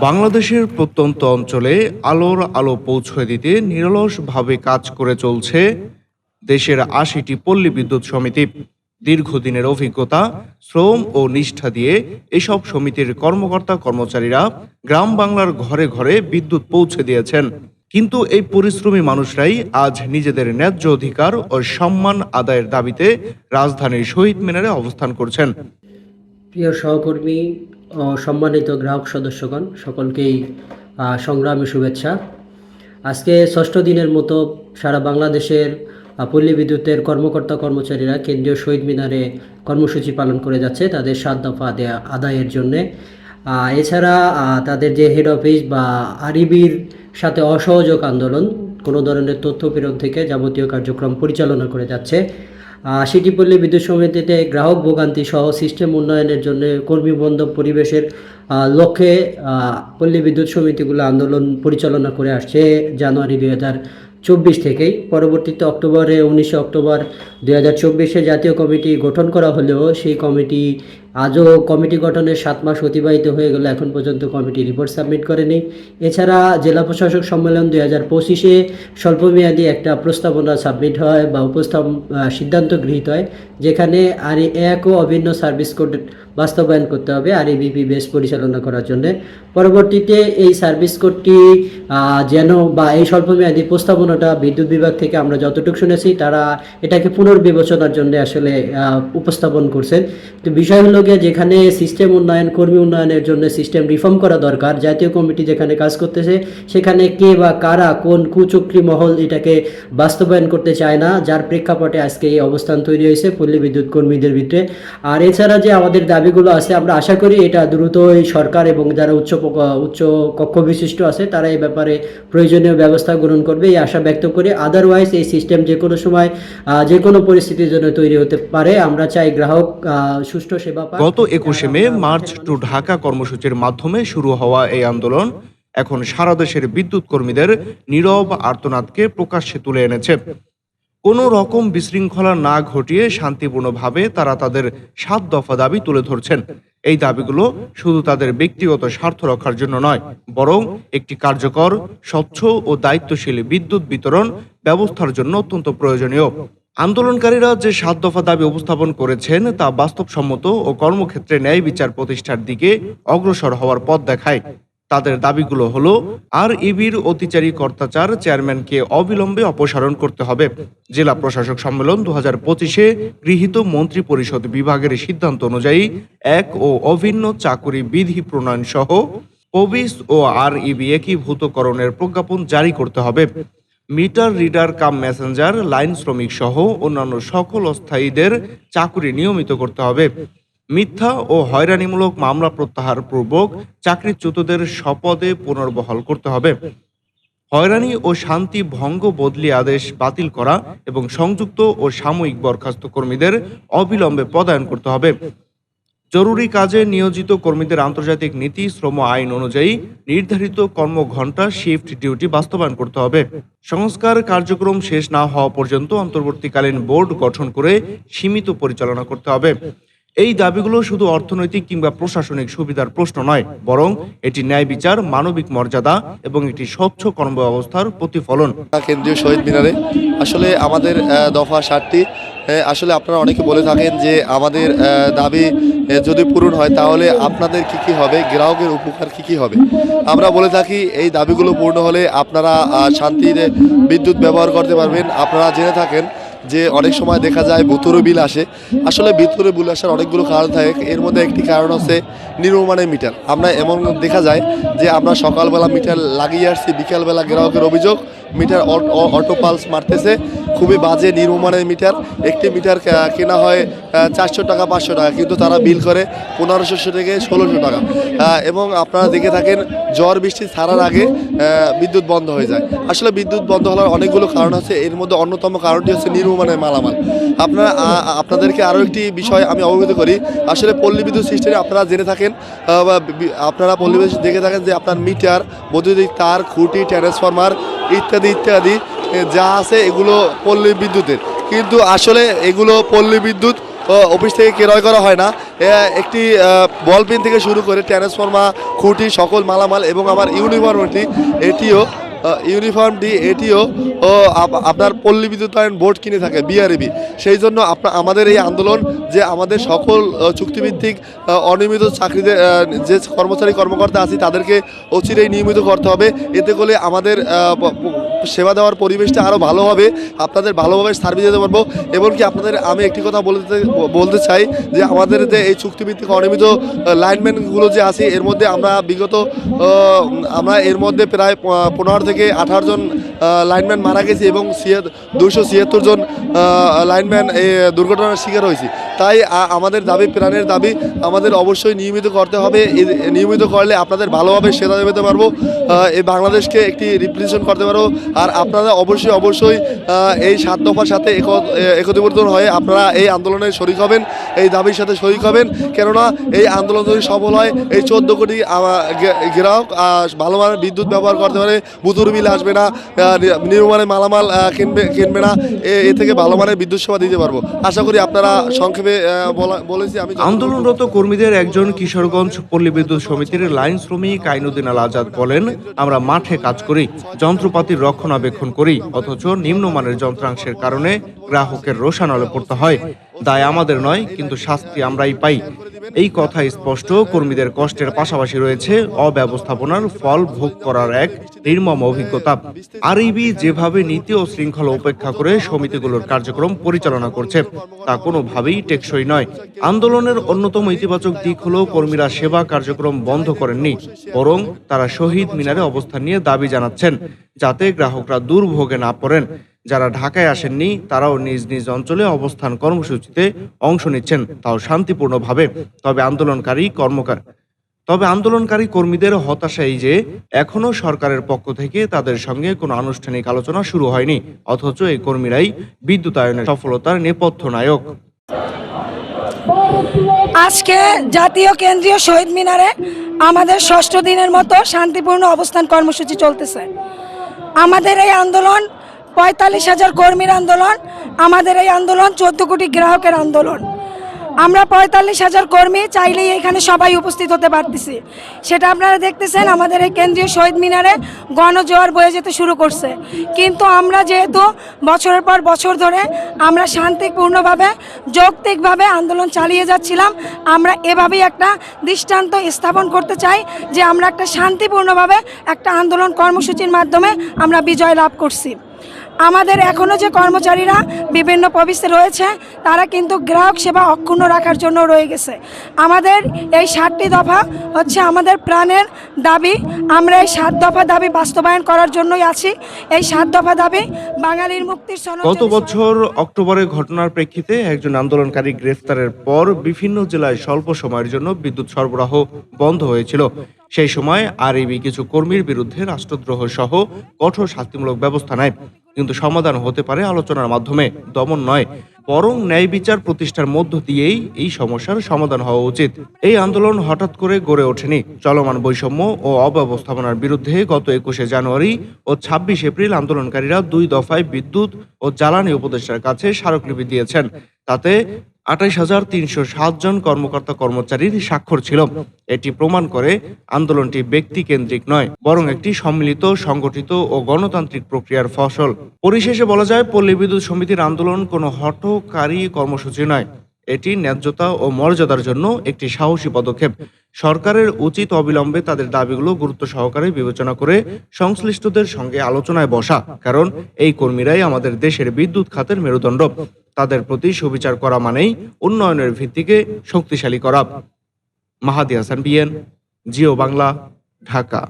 বাংলাদেশের প্রত্যন্ত অঞ্চলে আলোর আলো পৌঁছে দিতে নিরলসভাবে কাজ করে চলছে দেশের ৮০টি পল্লী বিদ্যুৎ সমিতি। দীর্ঘদিনের অভিজ্ঞতা, শ্রম ও নিষ্ঠা দিয়ে এসব সমিতির কর্মকর্তা কর্মচারীরা গ্রাম বাংলার ঘরে ঘরে বিদ্যুৎ পৌঁছে দিয়েছেন। কিন্তু এই পরিশ্রমী মানুষরাই আজ নিজেদের ন্যায্য অধিকার ও সম্মান আদায়ের দাবিতে রাজধানীর শহীদ মিনারে অবস্থান করছেন। প্রিয় সহকর্মী ও সম্মানিত গ্রাহক সদস্যগণ, সকলকেই সংগ্রামী শুভেচ্ছা। আজকে ষষ্ঠ দিনের মতো সারা বাংলাদেশের পল্লী বিদ্যুতের কর্মকর্তা কর্মচারীরা কেন্দ্রীয় শহীদ মিনারে কর্মসূচি পালন করে যাচ্ছে তাদের ৭ দফা আদায়ের জন্যে। এছাড়া তাদের যে হেড অফিস বা আরইবির সাথে অসহযোগ আন্দোলন, কোনো ধরনের তথ্য প্রেরণ থেকে যাবতীয় কার্যক্রম পরিচালনা করে যাচ্ছে। সিটি পল্লী বিদ্যুৎ সমিতিতে গ্রাহক ভোগান্তি সহ সিস্টেম উন্নয়নের জন্য কর্মীবান্ধব পরিবেশের লক্ষ্যে পল্লী বিদ্যুৎ সমিতিগুলো আন্দোলন পরিচালনা করে আসছে জানুয়ারি ২০২৪ থেকেই। পরবর্তীতে 19 অক্টোবর 2024 জাতীয় কমিটি গঠন করা হলেও সেই কমিটি আজও কমিটি গঠনের 7 মাস অতিবাহিত হয়ে গেল, এখন পর্যন্ত কমিটি রিপোর্ট সাবমিট করেনি। এছাড়া জেলা প্রশাসক সম্মেলন 2025-এ স্বল্পমেয়াদী একটা প্রস্তাবনা সাবমিট হয় বা সিদ্ধান্ত গৃহীত হয়, যেখানে আর এক ও অভিন্ন সার্ভিস কোড বাস্তবায়ন করতে হবে আরইবিপি বেস পরিচালনা করার জন্য। পরবর্তীতে এই সার্ভিস কোডটি যেন বা এই স্বল্পমেয়াদী প্রস্তাবনাটা বিদ্যুৎ বিভাগ থেকে আমরা যতটুকু শুনেছি তারা এটাকে পুনর্বিবেচনার জন্য আসলে উপস্থাপন করছেন। তো বিষয় হলো গিয়ে, যেখানে সিস্টেম উন্নয়ন, কর্মী উন্নয়নের জন্য সিস্টেম রিফর্ম করা দরকার, জাতীয় কমিটি যেখানে কাজ করতেছে সেখানে কে বা কারা কোন কুচক্রী মহল এটাকে বাস্তবায়ন করতে চায় না, যার প্রেক্ষাপটে আজকে এই অবস্থান তৈরি হয়েছে পল্লী বিদ্যুৎ কর্মীদের ভিতরে। আর এছাড়া যে আমাদের দাবিগুলো আছে, আমরা আশা করি এটা দ্রুতই সরকার এবং যারা উচ্চ কক্ষ বিশিষ্ট আছে তারা এই ব্যাপারে প্রয়োজনীয় ব্যবস্থা গ্রহণ করবে, এই আশা ব্যক্ত করে। আদারওয়াইজ এই সিস্টেম যে কোনো সময় যে কোনো পরিস্থিতির জন্য তৈরি হতে পারে। আমরা চাই গ্রাহক সুষ্ঠু সেবা পায়। গত 21 মে মার্চ টু ঢাকা কর্মসূচির মাধ্যমে শুরু হওয়া এই আন্দোলন এখন সারা দেশের বিদ্যুৎ কর্মীদের নীরব আর্তনাদকে প্রকাশ্যে তুলে এনেছে। কোনো রকম বিশৃঙ্খলা না ঘটিয়ে শান্তিপূর্ণভাবে তারা তাদের 7 দফা দাবি তুলে ধরছেন। এই দাবিগুলো শুধু তাদের ব্যক্তিগত স্বার্থ রক্ষার জন্য নয়, বরং একটি কার্যকর, স্বচ্ছ ও দায়িত্বশীল বিদ্যুৎ বিতরণ ব্যবস্থার জন্য অত্যন্ত প্রয়োজনীয়। আন্দোলনকারীরা যে 7 দফা দাবি উপস্থাপন করেছেন তা বাস্তবসম্মত ও কর্মক্ষেত্রে ন্যায় বিচার প্রতিষ্ঠার দিকে অগ্রসর হওয়ার পথ দেখায়। তাদের দাবিগুলো হলো, আরইবির অতিচারী কর্তাচার চেয়ারম্যানকে অবিলম্বে অপসারণ করতে হবে। জেলা প্রশাসক সম্মেলন 2025-এ গৃহীত মন্ত্রী পরিষদ বিভাগের সিদ্ধান্ত অনুযায়ী এক ও অভিন্ন চাকুরি বিধি প্রণয়ন সহ পবিস ও আরইবি একীভূতকরণের প্রজ্ঞাপন জারি করতে হবে। Meter reader cum Messenger, line শ্রমিক সহ অন্যান্য সকল অস্থায়ীদের চাকুরি নিয়মিত করতে হবে। মিথ্যা ও হয়রানিমূলক মামলা প্রত্যাহার পূর্বক চাকরিচ্যুতদের স্বপদে পুনর্বহাল করতে হবে। হয়রানি ও শান্তি ভঙ্গ বদলি আদেশ বাতিল করা এবং সংযুক্ত ও সাময়িক বরখাস্ত কর্মীদের অবিলম্বে পদায়ন করতে হবে। জরুরি কাজে নিয়োজিত কর্মীদের আন্তর্জাতিক নীতি, শ্রম আইন অনুযায়ী নির্ধারিত কর্মঘণ্টা, শিফট ডিউটি বাস্তবায়ন করতে হবে। সংস্কার কার্যক্রম শেষ না হওয়া পর্যন্ত অন্তর্বর্তীকালীন বোর্ড গঠন করে সীমিত পরিচালনা করতে হবে। এই দাবিগুলো শুধু অর্থনৈতিক কিংবা প্রশাসনিক সুবিধার প্রশ্ন নয়, বরং এটি ন্যায় বিচার, মানবিক মর্যাদা এবং একটি স্বচ্ছ কর্মব্যবস্থার প্রতিফলন। কেন্দ্রীয় শহীদ মিনারে আসলে আমাদের দফা 7টি। আসলে আপনারা অনেকে বলে থাকেন যে আমাদের দাবি যদি পূরণ হয় তাহলে আপনাদের কি হবে, গ্রাহকের উপকার কি হবে। আমরা বলে থাকি এই দাবিগুলো পূর্ণ হলে আপনারা শান্তিতে বিদ্যুৎ ব্যবহার করতে পারবেন। আপনারা জেনে থাকেন যে অনেক সময় দেখা যায় ভুতুরে বিল আসে। আসলে ভুতুরে বিল আসার অনেকগুলো কারণ থাকে, এর মধ্যে একটি কারণ হচ্ছে নিম্নমানের মিটার। আমরা এমন দেখা যায় যে আমরা সকালবেলা মিটার লাগিয়ে আসছি, বিকালবেলা গ্রাহকের অভিযোগ মিটার অটো পালস মারতেছে, খুবই বাজে নিম্নমানের মিটার। একটি মিটার কেনা হয় 400 টাকা 500 টাকা, কিন্তু তারা বিল করে 1500 থেকে 1600 টাকা। এবং আপনারা দেখে থাকেন ঝড় বৃষ্টি ছাড়ার আগে বিদ্যুৎ বন্ধ হয়ে যায়। আসলে বিদ্যুৎ বন্ধ হওয়ার অনেকগুলো কারণ আছে, এর মধ্যে অন্যতম কারণটি হচ্ছে নিম্নমানের মালামাল। আপনাদেরকে আরও একটি বিষয় আমি অবগত করি। আসলে পল্লী বিদ্যুৎ সিস্টেমে আপনারা জেনে থাকেন, আপনারা পল্লী বিদ্যুৎ দেখে থাকেন যে আপনার মিটার, বৈদ্যুতিক তার, খুঁটি, ট্রান্সফরমার ইত্যাদি ইত্যাদি যা আছে এগুলো পল্লী বিদ্যুতের, কিন্তু আসলে এগুলো পল্লী বিদ্যুৎ অফিস থেকে ক্রয় করা হয় না। একটি বল পেন থেকে শুরু করে ট্রান্সফর্মার, খুঁটি, সকল মালামাল এবং আমার ইউনিফর্মটি এটিও আপনার পল্লী বিদ্যুতায়ন বোর্ড কিনে থাকে, বিআরবি। সেই জন্য আমাদের এই আন্দোলন যে আমাদের সকল চুক্তিভিত্তিক অনিয়মিত চাকরিতে যে কর্মকর্তা আছি তাদেরকে অচিরেই নিয়মিত করতে হবে। এতে করে আমাদের সেবা দেওয়ার পরিবেশটা আরও ভালো হবে, আপনাদের ভালোভাবে সার্ভিস দিতে পারবো। এমনকি আপনাদের আমি একটি কথা বলতে চাই যে আমাদের যে এই চুক্তিভিত্তিক অনিয়মিত লাইনম্যানগুলো যে আছে এর মধ্যে আমরা এর মধ্যে প্রায় 15 থেকে 18 জন লাইনম্যান মারা গেছি এবং 276 জন লাইনম্যান এই দুর্ঘটনার শিকার হয়েছি। তাই আমাদের দাবি, প্রাণের দাবি, আমাদের অবশ্যই নিয়মিত করতে হবে। নিয়মিত করলে আপনাদের ভালোভাবে সেবা দিতে পারবো, এই বাংলাদেশকে একটি রিপ্রেজেন্ট করতে পারবো। আর আপনারা অবশ্যই এই 7 দফার সাথে একত্রিত হয়ে আপনারা এই আন্দোলনে শরিক হবেন, এই দাবির সাথে শরিক হবেন। কেননা এই আন্দোলন যদি সফল হয় এই 14 কোটি গ্রাহক ভালো মানের বিদ্যুৎ ব্যবহার করতে পারে, বুতুর বিল আসবে না, নির্মাণের মালামাল কিনবে না, এ থেকে ভালো মানের বিদ্যুৎ সেবা দিতে পারবো। আশা করি আপনারা সংক্ষেপে বলেছি আমি। আন্দোলনরত কর্মীদের একজন কিশোরগঞ্জ পল্লী বিদ্যুৎ সমিতির লাইন শ্রমিক আইনুদ্দিন আল আজাদ বলেন, আমরা মাঠে কাজ করি, যন্ত্রপাতির রক্ষণাবেক্ষণ করি, অথচ নিম্নমানের যন্ত্রাংশের কারণে গ্রাহকের রোষানলে পড়তে হয়। দায় আমাদের নয়, কিন্তু শাস্তি আমরাই পাই। এই কথা স্পষ্ট। কর্মীদের কষ্টের পাশাপাশি রয়েছে অব্যবস্থাপনার ফল ভোগ করার এক নির্মম অভিজ্ঞতা। আরইবি যেভাবে নীতি ও শৃঙ্খলা উপেক্ষা করে সমিতিগুলোর কার্যক্রম পরিচালনা করছে তা কোনোভাবেই টেকসই নয়। আন্দোলনের অন্যতম ইতিবাচক দিক হলো কর্মীরা সেবা কার্যক্রম বন্ধ করেননি, বরং তারা শহীদ মিনারে অবস্থান নিয়ে দাবি জানাচ্ছেন যাতে গ্রাহকরা দুর্ভোগে না পড়েন। যারা ঢাকায় আসেননি তারাও নিজ নিজ অঞ্চলে অবস্থান কর্মসূচিতে অংশ নিচ্ছেন, তাও শান্তিপূর্ণভাবে। তবে আন্দোলনকারী কর্মীদের হতাশা এই যে এখনো সরকারের পক্ষ থেকে তাদের সঙ্গে কোনো আনুষ্ঠানিক আলোচনা শুরু হয়নি, অথচ এই কর্মীরাই বিদ্যুতায়নের সফলতার নেপথ্য নায়ক। আজকে জাতীয় কেন্দ্রীয় শহীদ মিনারে আমাদের 6ষ্ঠ দিনের মতো শান্তিপূর্ণ অবস্থান কর্মসূচি চলতেছে। আমাদের এই আন্দোলন 45,000 কর্মীর আন্দোলন, আমাদের এই আন্দোলন 14 কোটি গ্রাহকের আন্দোলন। আমরা 45,000 কর্মী চাইলেই এখানে সবাই উপস্থিত হতে পারতেছি। সেটা আপনারা দেখতেছেন, আমাদের এই কেন্দ্রীয় শহীদ মিনারে গণজোয়ার বয়ে যেতে শুরু করছে। কিন্তু আমরা যেহেতু বছরের পর বছর ধরে আমরা শান্তিপূর্ণভাবে যৌক্তিকভাবে আন্দোলন চালিয়ে যাচ্ছিলাম, আমরা এভাবেই একটা দৃষ্টান্ত স্থাপন করতে চাই যে আমরা একটা শান্তিপূর্ণভাবে একটা আন্দোলন কর্মসূচির মাধ্যমে আমরা বিজয় লাভ করছি। আমাদের এখনও যে কর্মচারীরা বিভিন্ন অফিসে রয়েছে তারা কিন্তু গ্রাহক সেবা অক্ষুণ্ণ রাখার জন্য রয়ে গেছে। আমাদের এই 7টি দফা হচ্ছে আমাদের প্রাণের দাবি। আমরা এই 7 দফা দাবি বাস্তবায়ন করার জন্যই আছি। এই 7 দফা দাবি বাঙালির মুক্তির সনদ। গত বছর অক্টোবরে ঘটনার প্রেক্ষিতে একজন আন্দোলনকারী গ্রেফতারের পর বিভিন্ন জেলায় স্বল্প সময়ের জন্য বিদ্যুৎ সরবরাহ বন্ধ হয়েছিল। সেই সময় আরইবি কিছু কর্মীর বিরুদ্ধে রাষ্ট্রদ্রোহ সহ কঠোর শাস্তিমূলক ব্যবস্থা নেয়। কিন্তু সমাধান হতে পারে আলোচনার মাধ্যমে, দমন নয়। বরং ন্যায় বিচার প্রতিষ্ঠার মধ্য দিয়েই এই সমস্যার সমাধান হওয়া উচিত। এই আন্দোলন হঠাৎ করে গড়ে ওঠেনি। চলমান বৈষম্য ও অব্যবস্থাপনার বিরুদ্ধে গত 21শে জানুয়ারি ও 26 এপ্রিল আন্দোলনকারীরা 2 দফায় বিদ্যুৎ ও জ্বালানি উপদেষ্টার কাছে স্মারকলিপি দিয়েছেন। তাতে 28,307 জন কর্মকর্তা কর্মচারীর স্বাক্ষর ছিল। এটি প্রমাণ করে আন্দোলনটি ব্যক্তি কেন্দ্রিক নয়, বরং একটি সম্মিলিত, সংগঠিত ও গণতান্ত্রিক প্রক্রিয়ার ফসল। পরিশেষে বলা যায়, পল্লী বিদ্যুৎ সমিতির আন্দোলন কোনো হঠকারী কর্মসূচি নয়। এটি ন্যায্যতা ও মর্যাদার জন্য একটি সাহসী পদক্ষেপ। সরকারের উচিত অবিলম্বে তাদের দাবিগুলো গুরুত্ব সহকারে বিবেচনা করে সংশ্লিষ্টদের সঙ্গে আলোচনায় বসা। কারণ এই কর্মীরাই আমাদের দেশের বিদ্যুৎ খাতের মেরুদণ্ড। তাদের প্রতি সুবিচার করা মানেই উন্নয়নের ভিত্তিকে শক্তিশালী করা। মাহাদি হাসান, বিএন, জিও বাংলা, ঢাকা।